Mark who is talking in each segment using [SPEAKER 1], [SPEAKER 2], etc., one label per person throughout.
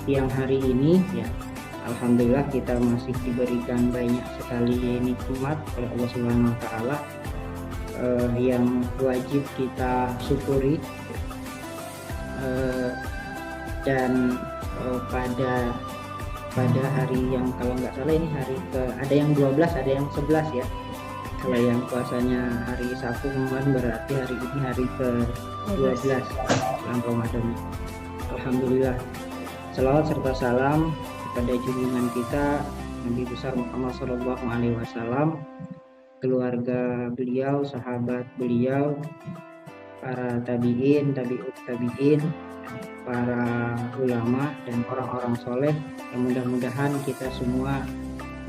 [SPEAKER 1] siang hari ini ya, alhamdulillah kita masih diberikan banyak sekali nikmat oleh Allah Subhanahu wa taala, yang wajib kita syukuri. Eh, dan pada hari yang kalau nggak salah ini hari ke ada yang 12 ada yang 11 ya. Kalau yang puasanya hari Sabtu kemarin berarti hari ini hari ke 12 bulan Ramadan. Alhamdulillah, selawat serta salam kepada junjungan kita Nabi besar Muhammad SAW, keluarga beliau, sahabat beliau, para tabi'in, tabi'ut tabi'in, para ulama dan orang-orang soleh yang mudah-mudahan kita semua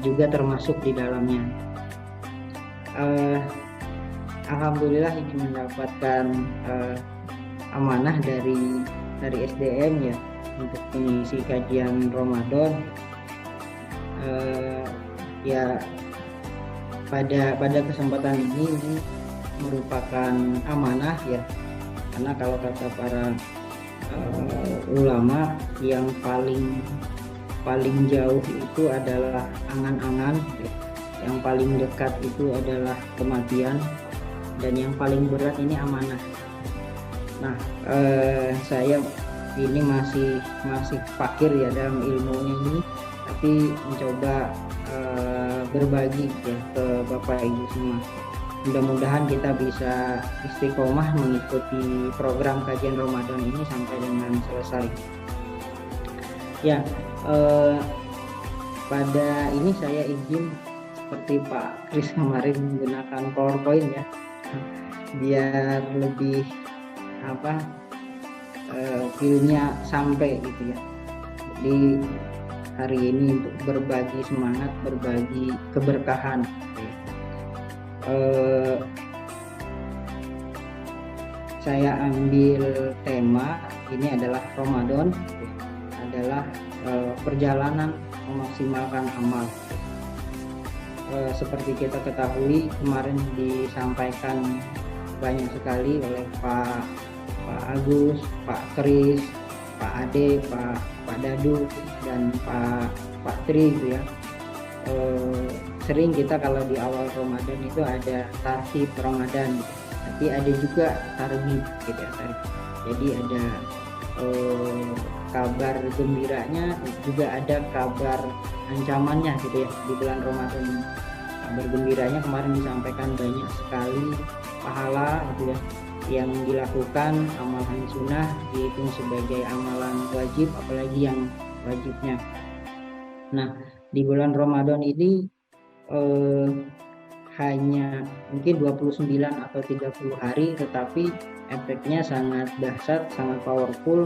[SPEAKER 1] juga termasuk di dalamnya. Alhamdulillah ini mendapatkan amanah dari SDM ya untuk mengisi kajian Ramadan. Ya pada kesempatan ini merupakan amanah ya, karena kalau kata para ulama yang paling jauh itu adalah angan-angan, yang paling dekat itu adalah kematian, dan yang paling berat ini amanah. Nah, saya ini masih fakir ya dalam ilmunya ini, tapi mencoba berbagi ya ke Bapak Ibu semua. Mudah-mudahan kita bisa istiqomah mengikuti program kajian Ramadan ini sampai dengan selesai. Ya, pada ini saya izin seperti Pak Kris kemarin menggunakan PowerPoint ya, biar lebih filmnya sampai gitu ya. Jadi hari ini untuk berbagi semangat, berbagi keberkahan. Saya ambil tema ini adalah Ramadan adalah perjalanan memaksimalkan amal. Seperti kita ketahui kemarin disampaikan banyak sekali oleh Pak Agus, Pak Kris, Pak Ade, Pak Dadu dan Pak Tri gitu ya. Sering kita kalau di awal Ramadan itu ada tarhib Ramadan, tapi ada juga targhib gitu ya. Jadi ada kabar gembiranya, juga ada kabar ancamannya gitu ya di bulan Ramadan ini. Kabar gembiranya kemarin disampaikan banyak sekali pahala gitu ya yang dilakukan, amalan sunnah dihitung sebagai amalan wajib, apalagi yang wajibnya. Nah, di bulan Ramadan ini hanya mungkin 29 atau 30 hari, tetapi efeknya sangat dahsyat, sangat powerful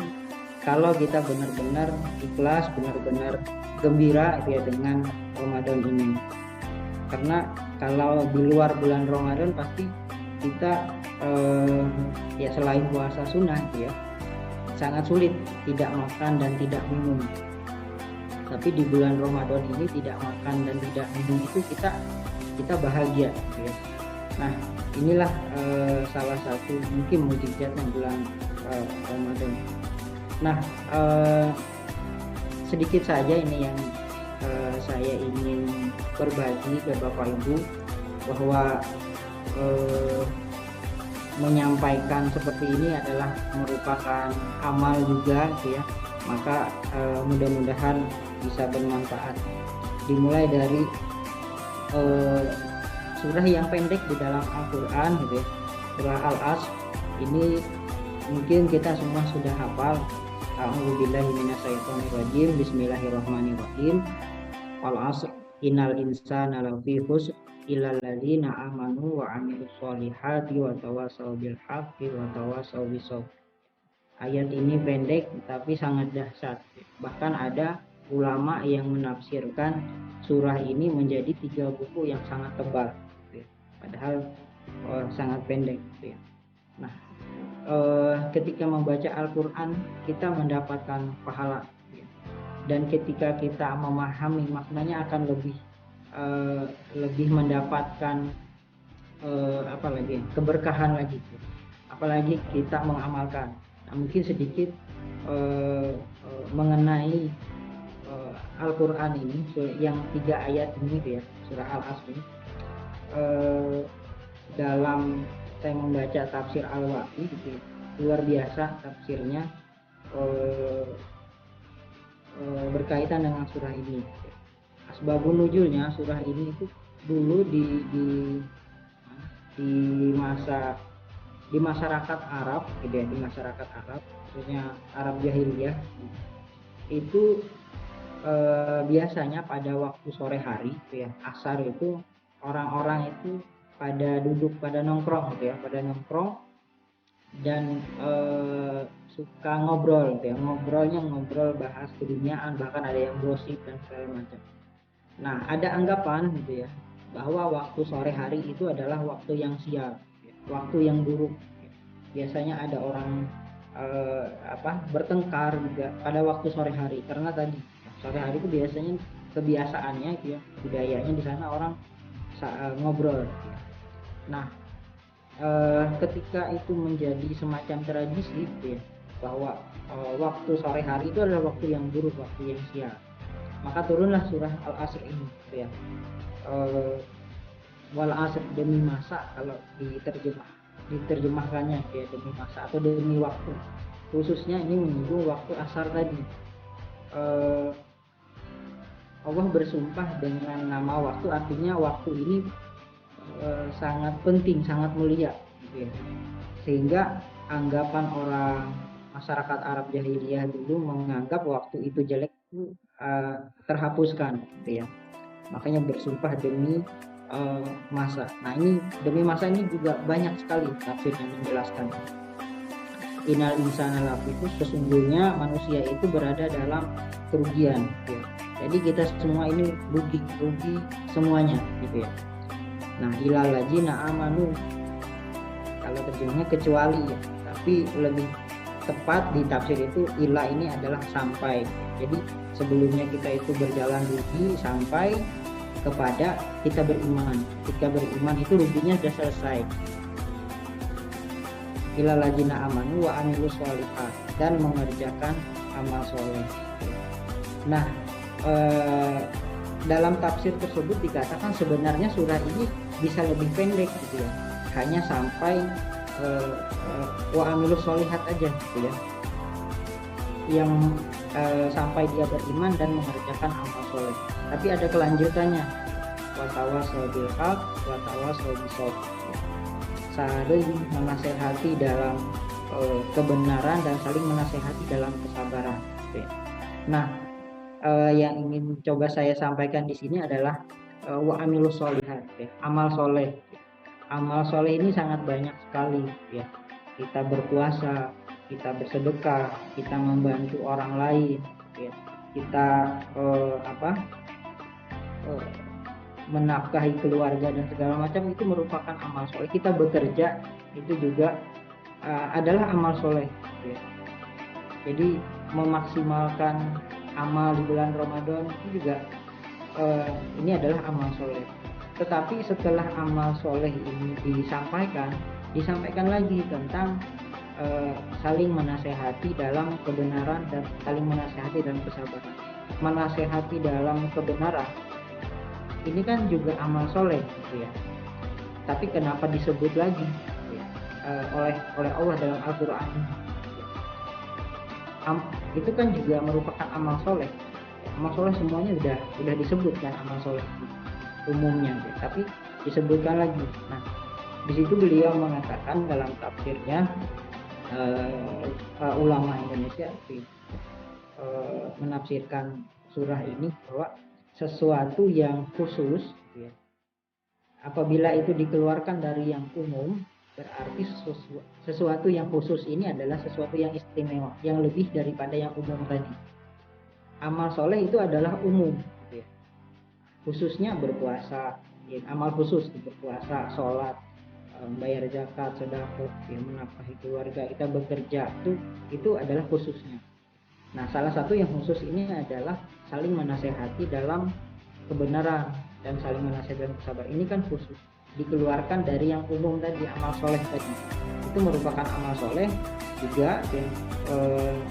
[SPEAKER 1] kalau kita benar-benar ikhlas, benar-benar gembira ya dengan Ramadan ini. Karena kalau di luar bulan Ramadan pasti kita ya selain puasa sunnah ya sangat sulit tidak makan dan tidak minum. Tapi di bulan Ramadan ini tidak makan dan tidak minum itu kita bahagia gitu ya. Nah, inilah salah satu mungkin mukjizatnya bulan Ramadan. Nah, sedikit saja ini yang saya ingin berbagi ke Bapak Ibu, bahwa menyampaikan seperti ini adalah merupakan amal juga gitu ya. Maka mudah-mudahan bisa bermanfaat. Dimulai dari surah yang pendek di dalam Al-Quran gitu ya, surah Al-Asr. Ini mungkin kita semua sudah hafal. A'udzubillahi minasyaitonirrajim. Bismillahirrahmanirrahim. Wal 'asr innal insana lafi khusr illal ladzina amanu wa 'amilus sholihati wa tawassaw bil haqqi wa tawassaw bis sabr. Ayat ini pendek tapi sangat dahsyat. Bahkan ada ulama yang menafsirkan surah ini menjadi 3 buku yang sangat tebal, padahal sangat pendek. Nah, ketika membaca Al-Quran kita mendapatkan pahala, dan ketika kita memahami maknanya akan lebih mendapatkan keberkahan lagi, apalagi kita mengamalkan. Nah, mungkin sedikit mengenai Al-Quran ini, yang 3 ayat ini gitu ya, surah Al-Asr ini, dalam saya membaca tafsir Al-Wafi gitu ya, luar biasa tafsirnya berkaitan dengan surah ini. Asbabun nuzulnya surah ini itu dulu di masa di masyarakat Arab gitu ya, di masyarakat Arab khususnya Arab jahiliyah itu biasanya pada waktu sore hari gitu ya, asar itu orang-orang itu pada duduk, pada nongkrong gitu ya, pada nongkrong dan suka ngobrol gitu ya, ngobrol bahas keduniaan, bahkan ada yang gosip dan segala macam. Nah, ada anggapan gitu ya bahwa waktu sore hari itu adalah waktu yang sial, waktu yang buruk. Biasanya ada orang bertengkar juga pada waktu sore hari, karena tadi sore hari itu biasanya kebiasaannya gitu ya, budayanya di sana orang ngobrol. Nah, ketika itu menjadi semacam tradisi gitu ya, bahwa waktu sore hari itu adalah waktu yang buruk, waktu yang sial, maka turunlah surah Al-Asr ini gitu ya. Wal asr, demi masa, kalau diterjemahkannya ya, demi masa atau demi waktu, khususnya ini menyinggung waktu asar tadi. Allah bersumpah dengan nama waktu, artinya waktu ini sangat penting, sangat mulia gitu ya. Sehingga anggapan orang masyarakat Arab jahiliyah dulu menganggap waktu itu jelek itu terhapuskan gitu ya. Makanya bersumpah demi masa. Nah, ini demi masa ini juga banyak sekali tafsir yang menjelaskan. Innal insana lafi khusr, sesungguhnya manusia itu berada dalam kerugian gitu ya. Jadi kita semua ini rugi semuanya gitu ya. Nah, ilal ladzina amanu, kalau terjemahnya kecuali ya, tapi lebih tepat di tafsir itu ila ini adalah sampai. Jadi sebelumnya kita itu berjalan rugi sampai kepada kita beriman. Ketika beriman itu ruginya sudah selesai. Ilal ladzina amanu wa amilus sholihat, dan mengerjakan amal soleh. Nah, dalam tafsir tersebut dikatakan sebenarnya surah ini bisa lebih pendek gitu ya, hanya sampai wa amilus sholihat aja gitu ya, yang sampai dia beriman dan mengerjakan amal soleh. Tapi ada kelanjutannya, watawasau bil haq watawasau bisabr, saling menasehati dalam kebenaran dan saling menasehati dalam kesabaran. Nah, yang ingin coba saya sampaikan di sini adalah wa amilus sholihat ya, amal soleh. Amal soleh ini sangat banyak sekali ya. Kita berpuasa, kita bersedekah, kita membantu orang lain ya. Kita menafkahi keluarga dan segala macam, itu merupakan amal soleh. Kita bekerja itu juga adalah amal soleh ya. Jadi memaksimalkan amal di bulan Ramadan itu juga ini adalah amal soleh. Tetapi setelah amal soleh ini disampaikan lagi tentang saling menasehati dalam kebenaran dan saling menasehati dalam kesabaran. Menasehati dalam kebenaran ini kan juga amal soleh gitu ya. Tapi kenapa disebut lagi ya, oleh Allah dalam Al-Quran ini? Itu kan juga merupakan amal soleh. Amal soleh semuanya sudah disebutkan amal soleh umumnya, tapi disebutkan lagi. Nah, di situ beliau mengatakan dalam tafsirnya, ulama Indonesia menafsirkan surah ini bahwa sesuatu yang khusus ya, apabila itu dikeluarkan dari yang umum, berarti sesuatu yang khusus ini adalah sesuatu yang istimewa, yang lebih daripada yang umum tadi. Amal soleh itu adalah umum ya. Khususnya berpuasa ya, amal khusus berpuasa, sholat, bayar zakat, sedekah ya, menafkahi keluarga, kita bekerja, itu adalah khususnya. Nah, salah satu yang khusus ini adalah saling menasehati dalam kebenaran dan saling menasehati dalam kesabaran. Ini kan khusus. dikeluarkan dari yang umum tadi, amal soleh tadi. Itu merupakan amal soleh juga, dan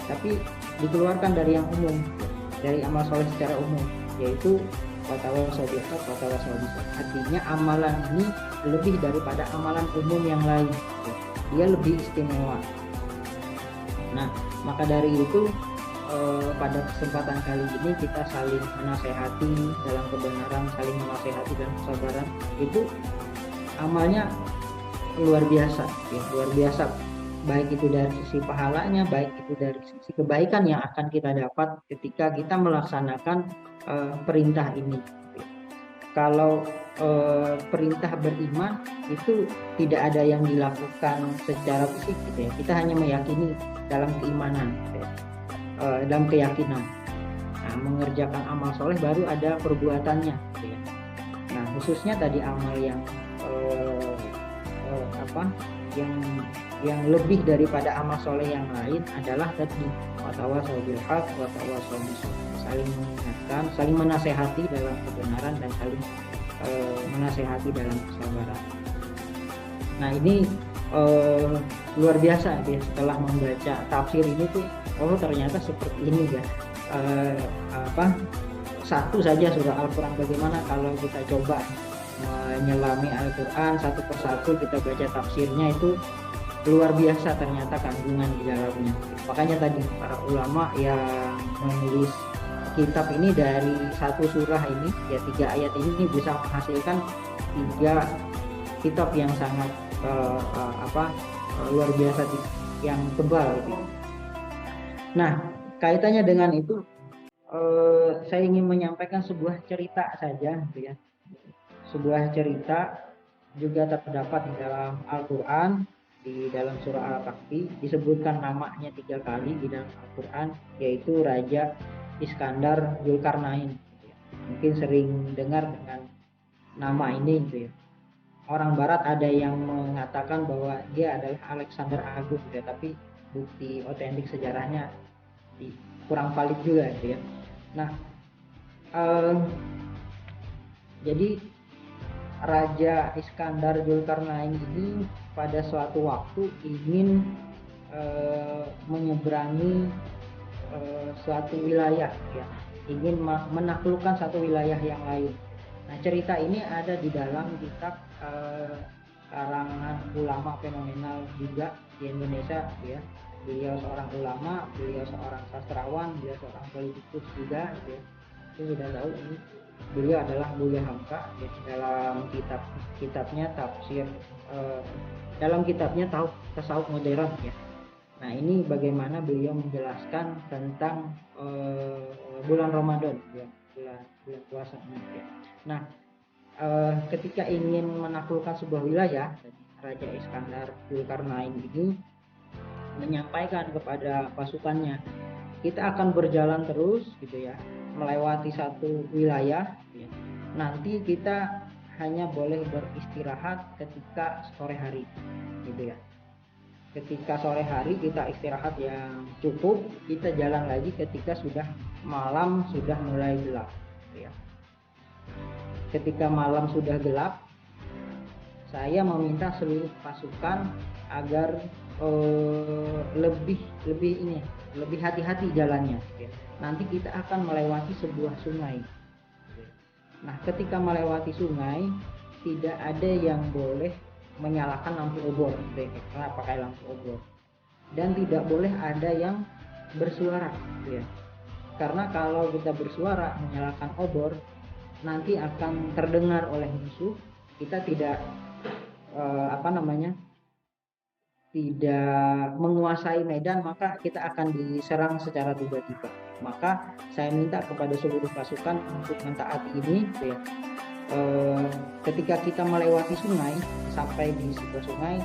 [SPEAKER 1] tapi dikeluarkan dari yang umum, dari amal soleh secara umum, yaitu watawasau bil haq watawasau bis sabr. Artinya amalan ini lebih daripada amalan umum yang lain, dia lebih istimewa. Nah, maka dari itu pada kesempatan kali ini kita saling menasehati dalam kebenaran, saling menasehati dalam kesabaran. Itu amalnya luar biasa, ya, luar biasa. Baik itu dari sisi pahalanya, baik itu dari sisi kebaikan yang akan kita dapat ketika kita melaksanakan perintah ini. Kalau perintah beriman itu tidak ada yang dilakukan secara fisik, gitu ya. Kita hanya meyakini dalam keimanan, gitu ya, dalam keyakinan. Nah, mengerjakan amal soleh baru ada perbuatannya, gitu ya. Nah, khususnya tadi amal yang yang lebih daripada amal soleh yang lain adalah tadi watawasau bil haq watawasau bis sabr, saling mengingatkan, saling menasehati dalam kebenaran, dan saling menasehati dalam kesabaran. Nah, ini luar biasa ya, setelah membaca tafsir ini tuh, oh ternyata seperti ini ya. Satu saja surah Al-Quran, bagaimana kalau kita coba menyelami Al-Quran satu persatu, kita baca tafsirnya, itu luar biasa ternyata kandungan di dalamnya. Makanya tadi para ulama yang menulis kitab ini, dari satu surah ini ya, 3 ayat ini bisa menghasilkan 3 kitab yang sangat luar biasa, yang tebal gitu. Nah, kaitannya dengan itu, saya ingin menyampaikan sebuah cerita saja, gitu ya. Sebuah cerita juga terdapat di dalam Al-Quran, di dalam surah Al-Kahfi disebutkan namanya 3 kali di dalam Al-Quran, yaitu Raja Iskandar Dzulkarnain. Mungkin sering dengar dengan nama ini, gitu ya. Orang Barat ada yang mengatakan bahwa dia adalah Alexander Agung, gitu ya, tapi bukti otentik sejarahnya kurang valid juga, gitu ya. Nah, jadi Raja Iskandar Dzulkarnain ini pada suatu waktu ingin menyeberangi suatu wilayah, ya, ingin menaklukkan satu wilayah yang lain. Nah, cerita ini ada di dalam kitab karangan ulama fenomenal juga di Indonesia, ya. Beliau seorang ulama, beliau seorang sastrawan, beliau seorang politikus juga, ya. Saya sudah tahu ini beliau adalah Buya Hamka, ya, dalam kitabnya tafsir, dalam kitabnya Tasawuf Modern, ya. Nah, ini bagaimana beliau menjelaskan tentang bulan Ramadan, ya, bulan puasa ini, ya. Nah, ketika ingin menaklukkan sebuah wilayah, Raja Iskandar Dzulkarnain ini menyampaikan kepada pasukannya, kita akan berjalan terus, gitu ya, melewati satu wilayah, ya. Nanti kita hanya boleh beristirahat ketika sore hari, gitu ya. Ketika sore hari kita istirahat yang cukup, kita jalan lagi ketika sudah malam, sudah mulai gelap, gitu ya. Ketika malam sudah gelap, saya meminta seluruh pasukan agar lebih hati-hati jalannya, ya. Nanti kita akan melewati sebuah sungai. Nah, ketika melewati sungai, tidak ada yang boleh menyalakan lampu obor, karena pakai lampu obor, dan tidak boleh ada yang bersuara, ya. Karena kalau kita bersuara menyalakan obor, nanti akan terdengar oleh musuh. Kita tidak tidak menguasai medan, maka kita akan diserang secara tiba-tiba. Maka saya minta kepada seluruh pasukan untuk mentaati ini, ya. Ketika kita melewati sungai, sampai di sebuah sungai,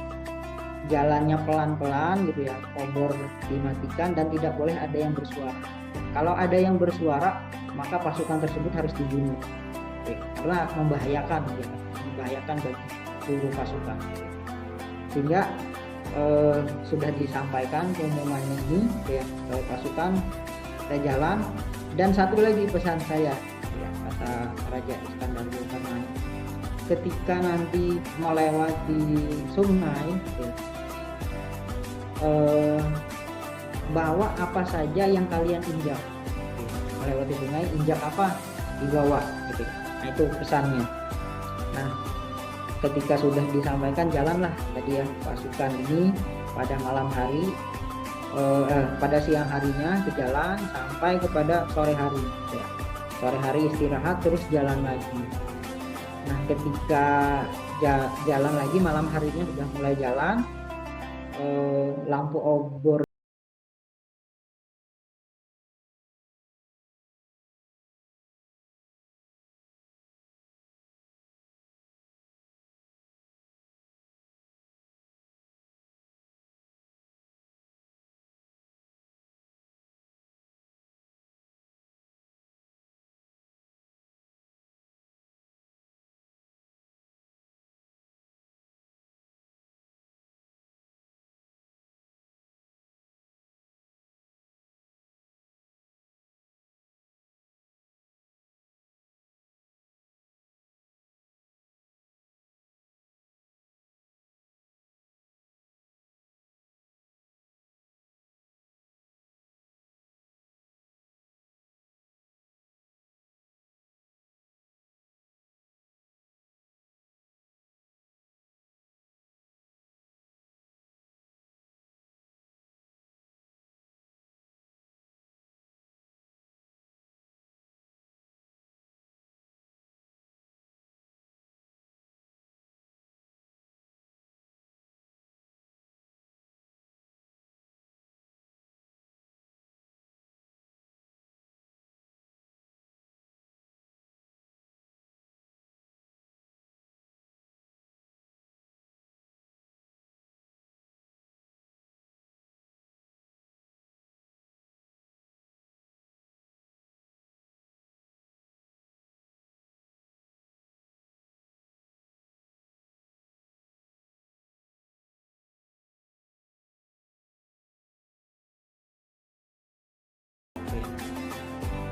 [SPEAKER 1] jalannya pelan-pelan, gitu ya, obor dimatikan, dan tidak boleh ada yang bersuara. Kalau ada yang bersuara, maka pasukan tersebut harus dibunuh, ya, karena membahayakan, ya, membahayakan bagi seluruh pasukan. Sehingga sudah disampaikan pengumumannya ini, ya, ke pasukan, kita jalan. Dan satu lagi pesan saya, ya, kata Raja Iskandar Dzulkarnain, ketika nanti melewati sungai ya, eh, bawa apa saja yang kalian injak. Melewati sungai injak apa dibawa gitu. Nah itu pesannya. Nah ketika sudah disampaikan, jalanlah tadi ya pasukan ini pada malam hari, pada siang harinya ke jalan sampai kepada sore hari ya. Sore hari istirahat terus jalan lagi. Nah ketika jalan lagi malam harinya sudah mulai jalan, lampu obor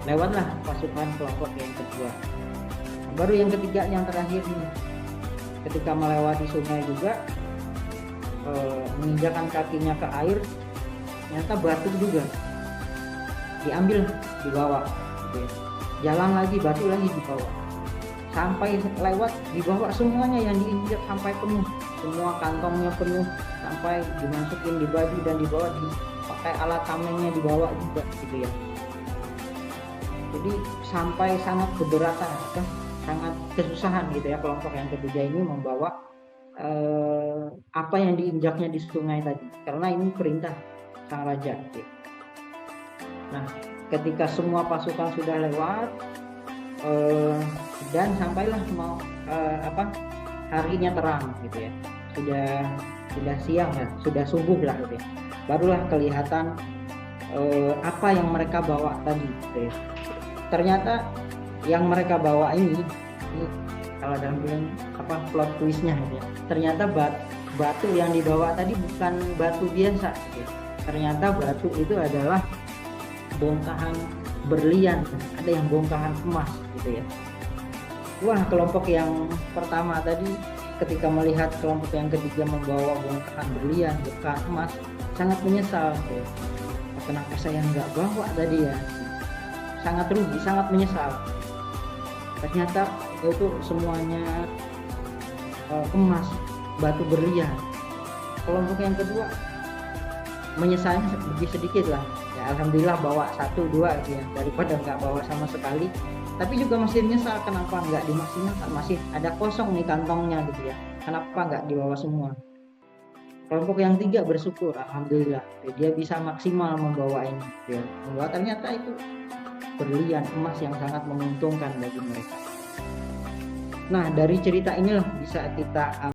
[SPEAKER 1] lewatlah pasukan kelompok yang kedua. Baru yang ketiga yang terakhir nih, ketika melewati sungai juga, menginjakan kakinya ke air, ternyata batu juga diambil dibawa gitu ya. Jalan lagi batu lagi dibawa, sampai lewat dibawa semuanya yang diinjak sampai penuh, semua kantongnya penuh, sampai dimasukin di baju dan dibawa, dipakai alat tamengnya dibawa juga gitu ya. Jadi sampai sangat keberatan, sangat kesusahan gitu ya kelompok yang ketiga ini membawa apa yang diinjaknya di sungai tadi, karena ini perintah sang raja gitu. Nah ketika semua pasukan sudah lewat, dan sampailah mau harinya terang gitu ya, sudah siang ya, sudah subuh lah gitu ya, barulah kelihatan apa yang mereka bawa tadi gitu ya. Ternyata yang mereka bawa ini kalau dalam film plot twistnya gitu ya, ternyata batu yang dibawa tadi bukan batu biasa gitu ya. Ternyata batu itu adalah bongkahan berlian, ada yang bongkahan emas gitu ya. Wah, kelompok yang pertama tadi ketika melihat kelompok yang ketiga membawa bongkahan berlian, bongkahan emas, sangat menyesal gitu ya. Kenapa saya nggak bawa tadi ya? Sangat rugi, sangat menyesal. Ternyata itu semuanya emas, batu berlian. Kelompok yang kedua menyesalnya lebih sedikit lah ya, alhamdulillah bawa 1-2 gitu ya, daripada nggak bawa sama sekali. Tapi juga masih menyesal kenapa nggak dimaksimalkan, masih ada kosong nih kantongnya gitu ya, kenapa nggak dibawa semua. Kelompok yang tiga bersyukur, alhamdulillah dia bisa maksimal membawa ini gitu ya. Membawa ternyata itu berlian emas yang sangat menguntungkan bagi mereka. Nah dari cerita inilah bisa kita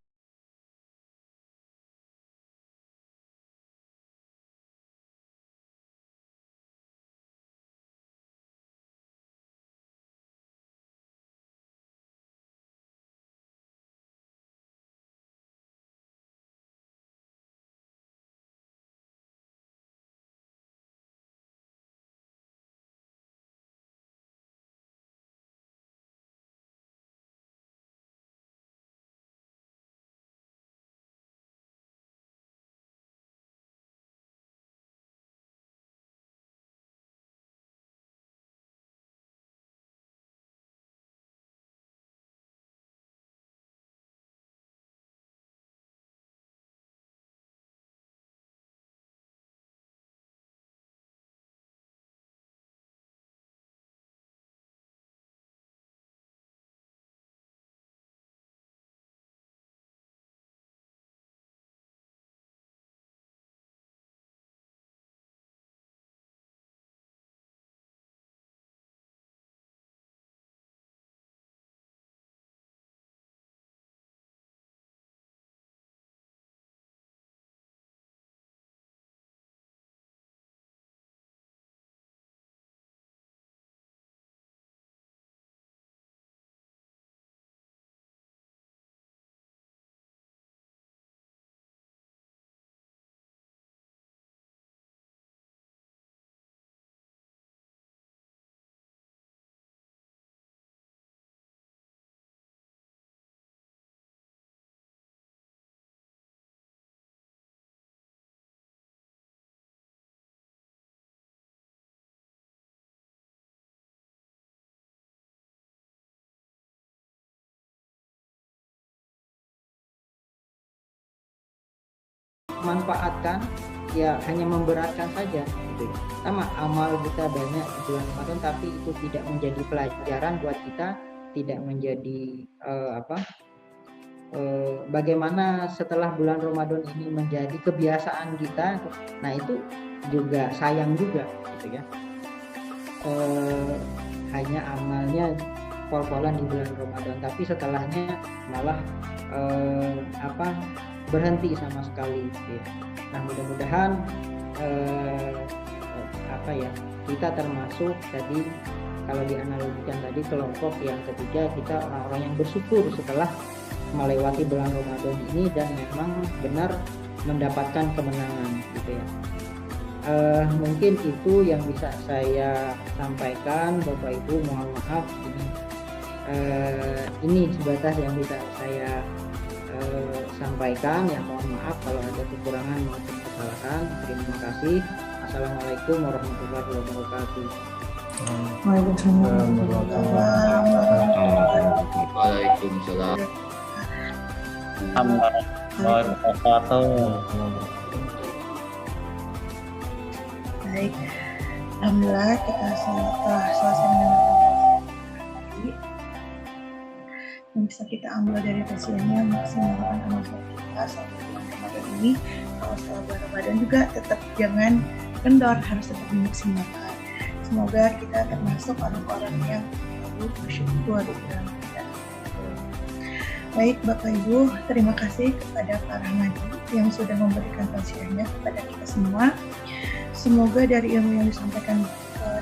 [SPEAKER 1] manfaatkan, ya hanya memberatkan saja gitu ya. Sama amal kita banyak di bulan Ramadan, tapi itu tidak menjadi pelajaran buat kita, tidak menjadi bagaimana setelah bulan Ramadan ini menjadi kebiasaan kita. Nah itu juga sayang juga gitu ya. Hanya amalnya pol-polan di bulan Ramadan, tapi setelahnya malah berhenti sama sekali gitu ya. Nah mudah-mudahan kita termasuk tadi, kalau dianalogikan tadi, kelompok yang ketiga, kita orang-orang yang bersyukur setelah melewati bulan Ramadan ini dan memang benar mendapatkan kemenangan gitu ya. Mungkin itu yang bisa saya sampaikan, Bapak Ibu, mohon maaf ini sebatas yang bisa saya sampaikan, ya mohon maaf kalau ada kekurangan maupun kesalahan. Terima kasih. Assalamualaikum warahmatullahi wabarakatuh.
[SPEAKER 2] Waalaikumsalam.
[SPEAKER 3] Baik, alhamdulillah kita telah selesai mendengarkan tadi. Yang bisa kita ambil dari kajiannya, maksimalkan amal soleh kita selama bulan Ramadan ini. Kalau setelah bulan Ramadan juga tetap jangan kendor, harus tetap dimaksimalkan. Semoga kita termasuk orang-orang yang selalu bersyukur di bulan Ramadan. Baik Bapak Ibu, terima kasih kepada Pak Rahmadi yang sudah memberikan tausiahnya kepada kita semua. Semoga dari ilmu yang disampaikan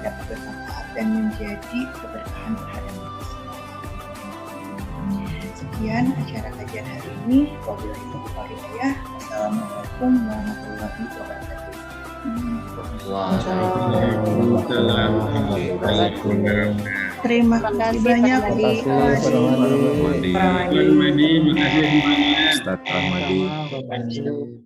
[SPEAKER 3] dapat bermanfaat dan menjadi keberkahan terhadap kita semua. Sekian acara kajian hari ini. Wabillahi taufiq wal hidayah. Wassalamualaikum warahmatullahi wabarakatuh. Terima kasih banyak
[SPEAKER 2] Ustaz Rahmadi.